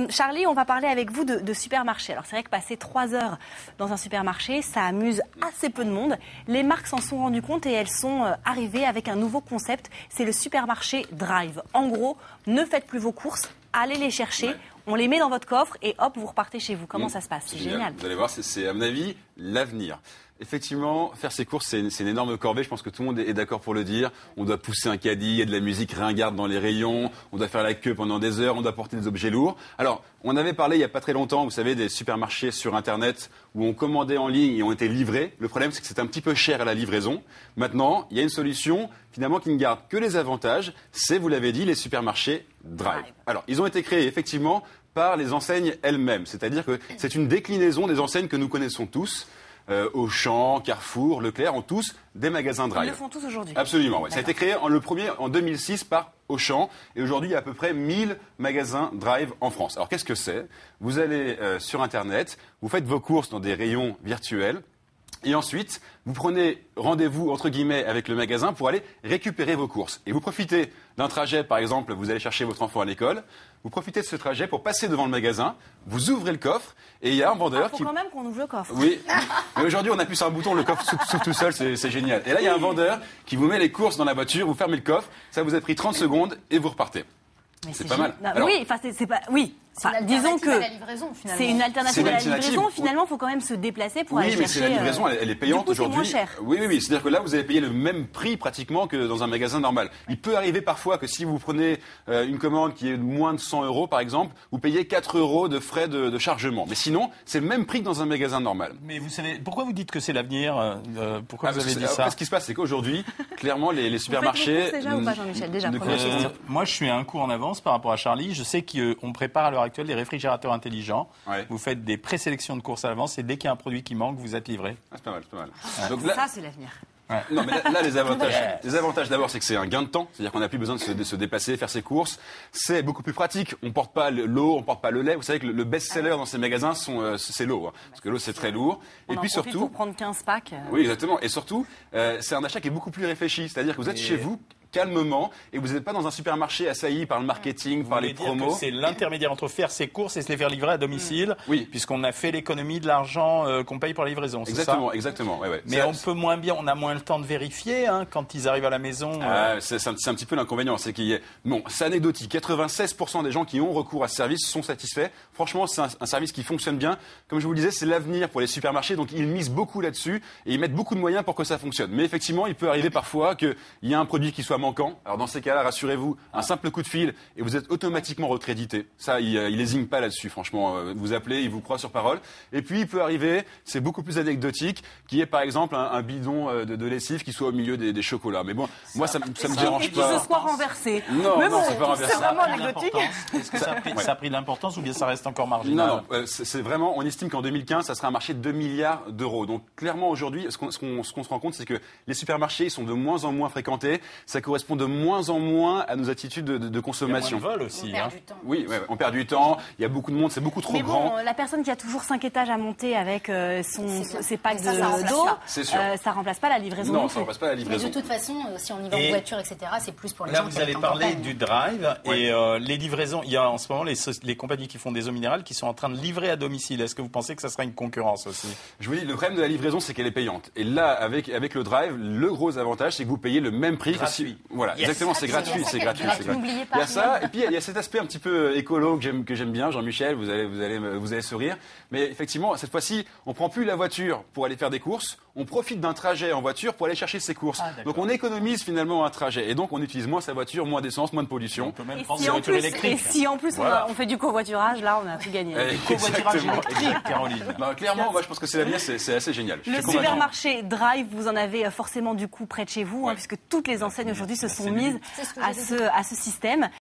Charlie, on va parler avec vous de supermarché. Alors c'est vrai que passer 3 heures dans un supermarché, ça amuse assez peu de monde. Les marques s'en sont rendues compte et elles sont arrivées avec un nouveau concept. C'est le supermarché Drive. En gros, ne faites plus vos courses, allez les chercher. Ouais. On les met dans votre coffre et hop, vous repartez chez vous. Comment ça se passe? C'est génial. Vous allez voir, c'est à mon avis l'avenir. Effectivement, faire ses courses, c'est une énorme corvée. Je pense que tout le monde est d'accord pour le dire. On doit pousser un caddie, il y a de la musique ringarde dans les rayons, on doit faire la queue pendant des heures, on doit porter des objets lourds. Alors, on avait parlé il n'y a pas très longtemps, vous savez, des supermarchés sur Internet où on commandait en ligne et on était livrés. Le problème, c'est que c'est un petit peu cher à la livraison. Maintenant, il y a une solution, finalement, qui ne garde que les avantages. C'est, vous l'avez dit, les supermarchés Drive. Alors, ils ont été créés, effectivement, par les enseignes elles-mêmes. C'est-à-dire que c'est une déclinaison des enseignes que nous connaissons tous. Auchan, Carrefour, Leclerc ont tous des magasins Drive. Ils le font tous aujourd'hui. Absolument, ouais. Ça a été créé le premier en 2006 par Auchan et aujourd'hui il y a à peu près 1000 magasins Drive en France. Alors qu'est-ce que c'est? Vous allez sur Internet, vous faites vos courses dans des rayons virtuels et ensuite vous prenez rendez-vous entre guillemets avec le magasin pour aller récupérer vos courses. Et vous profitez d'un trajet, par exemple, vous allez chercher votre enfant à l'école, vous profitez de ce trajet pour passer devant le magasin, vous ouvrez le coffre et il y a un vendeur qui... Il faut quand même qu'on ouvre le coffre. Oui, mais aujourd'hui on appuie sur un bouton, le coffre s'ouvre tout seul, c'est génial. Et là il y a un vendeur qui vous met les courses dans la voiture, vous fermez le coffre, ça vous a pris 30 secondes et vous repartez. C'est pas mal. Alors, oui, enfin c'est pas... Oui. Disons que c'est une alternative à la livraison. Finalement, il faut quand même se déplacer pour aller chercher. Oui, mais c'est la livraison, elle est payante aujourd'hui. C'est moins cher. Oui. C'est-à-dire que là, vous allez payer le même prix pratiquement que dans un magasin normal. Il peut arriver parfois que si vous prenez une commande qui est de moins de 100 €, par exemple, vous payez 4 € de frais de chargement. Mais sinon, c'est le même prix que dans un magasin normal. Mais vous savez, pourquoi vous dites que c'est l'avenir? Pourquoi vous avez dit ça? Ce qui se passe, c'est qu'aujourd'hui, clairement, les supermarchés. Déjà ou pas, Jean-Michel? Déjà. Moi, je suis un coup en avance par rapport à Charlie. Je sais qu'on prépare à l'heure actuelle des réfrigérateurs intelligents. Ouais. Vous faites des présélections de courses à l'avance et dès qu'il y a un produit qui manque, vous êtes livré. Ah, c'est pas mal, c'est pas mal. Donc là, ça, c'est l'avenir. Ouais. Non, mais là, les avantages d'abord, c'est que c'est un gain de temps. C'est-à-dire qu'on n'a plus besoin de se déplacer, faire ses courses. C'est beaucoup plus pratique. On porte pas l'eau, on porte pas le lait. Vous savez que le best-seller dans ces magasins, c'est l'eau. Hein, parce que l'eau, c'est très lourd. Et puis surtout. Pour prendre 15 packs. Oui, exactement. Et surtout, c'est un achat qui est beaucoup plus réfléchi. C'est-à-dire que vous êtes chez vous, calmement, et vous n'êtes pas dans un supermarché assailli par le marketing, par les promos. C'est l'intermédiaire entre faire ses courses et se les faire livrer à domicile, puisqu'on a fait l'économie de l'argent qu'on paye pour la livraison. Exactement. Ouais. Mais on peut moins bien, on a moins le temps de vérifier quand ils arrivent à la maison. C'est un petit peu l'inconvénient, c'est qu'il y a, bon, c'est anecdotique. 96% des gens qui ont recours à ce service sont satisfaits. Franchement, c'est un service qui fonctionne bien. Comme je vous le disais, c'est l'avenir pour les supermarchés, donc ils misent beaucoup là-dessus et ils mettent beaucoup de moyens pour que ça fonctionne. Mais effectivement, il peut arriver parfois qu'il y a un produit qui soit manquant. Alors dans ces cas-là, rassurez-vous, un simple coup de fil et vous êtes automatiquement recrédité. Ça, il lésigne pas là-dessus, franchement. Vous appelez, il vous croit sur parole. Et puis il peut arriver, c'est beaucoup plus anecdotique, qui est par exemple un bidon de lessive qui soit au milieu des chocolats. Mais bon, moi ça me dérange pas. Et qui se soit renversé. Non, c'est pas renversé. C'est vraiment anecdotique. Est-ce que ça a pris de l'importance ou bien ça reste encore marginal? Non, c'est vraiment, on estime qu'en 2015, ça sera un marché de 2 milliards d'euros. Donc clairement aujourd'hui, ce qu'on se rend compte, c'est que les supermarchés, ils sont de moins en moins fréquentés. Ça correspond de moins en moins à nos attitudes de consommation. Il y a moins de vol aussi. On perd du temps. Oui, on perd du temps. Il y a beaucoup de monde, c'est beaucoup trop grand. La personne qui a toujours 5 étages à monter avec ses packs d'eau, ça remplace pas la livraison. Non, ça remplace pas la livraison. Mais de toute façon, si on y va en voiture, etc., c'est plus pour les gens qui vous avez parlé du drive et les livraisons. Il y a en ce moment les compagnies qui font des eaux minérales qui sont en train de livrer à domicile. Est-ce que vous pensez que ça sera une concurrence aussi? Je vous dis, le problème de la livraison, c'est qu'elle est payante. Et là, avec le drive, le gros avantage, c'est que vous payez le même prix que si. Voilà, exactement, c'est gratuit. Il y a ça, et puis il y a cet aspect un petit peu écolo que j'aime bien, Jean-Michel, vous allez sourire. Mais effectivement, cette fois-ci, on prend plus la voiture pour aller faire des courses, on profite d'un trajet en voiture pour aller chercher ses courses. Donc on économise finalement un trajet, et donc on utilise moins sa voiture, moins d'essence, moins de pollution. On peut même prendre des voitures électriques. Et si en plus on fait du covoiturage, là on a tout gagné. Covoiturage électrique, Caroline. Clairement, moi je pense que c'est l'avenir, c'est assez génial. Le supermarché Drive, vous en avez forcément du coup près de chez vous, puisque toutes les enseignes aujourd'hui se sont mises à ce système.